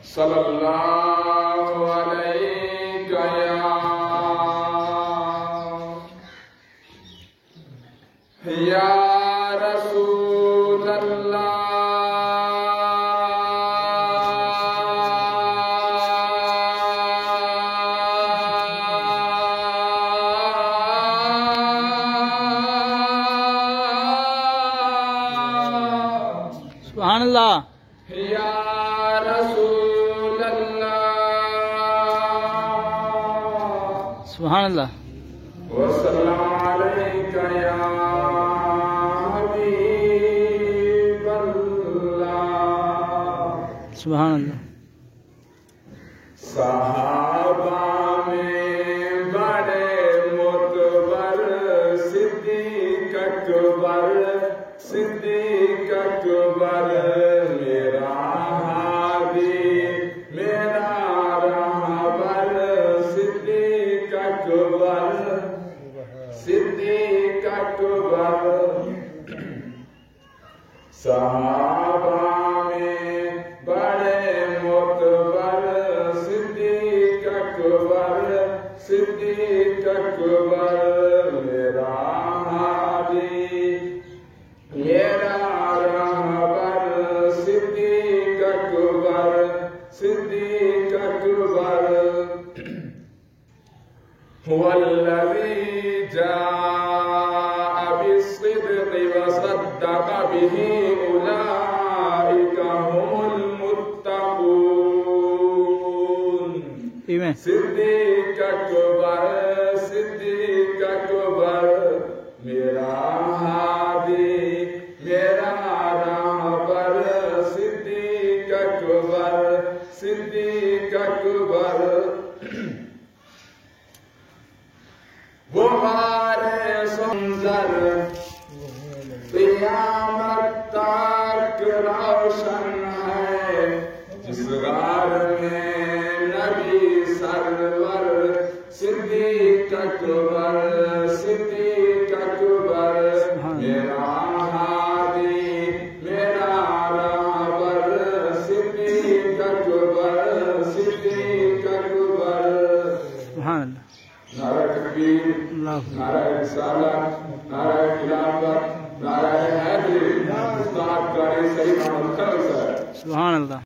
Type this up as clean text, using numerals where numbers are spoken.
صلی اللہ علیہ یا رسول اللہ سبحان اللہ یا رسول سبحان اللہ وسلام علیک یا حبیب اللہ سبحان اللہ صحابہ میں بڑے معتبر صدیق اکبر میرا ہادی میرا رہبر صدیق اکبر صحابہ میں بڑے معتبر صدیق اکبر میرا ہادی میرا رہبر صدیق اکبر والذی جاء بالصدق وصدق به اولئک هم المتقون صدیق اکبر میرا ہادی میرا رہبر صدیق اکبر غبار سنظر قیامت تک روشن ہے جس غار میں نبی سرور صدیق اکبر میرا ہادی میرا رہبر صدیق اکبر سبحان اللہ نعرہ تکبیر نعرہ رسالت نعرہ خلافت نعرہ حیدری استاد قاری سید محمد خلق صاحب سبحان اللہ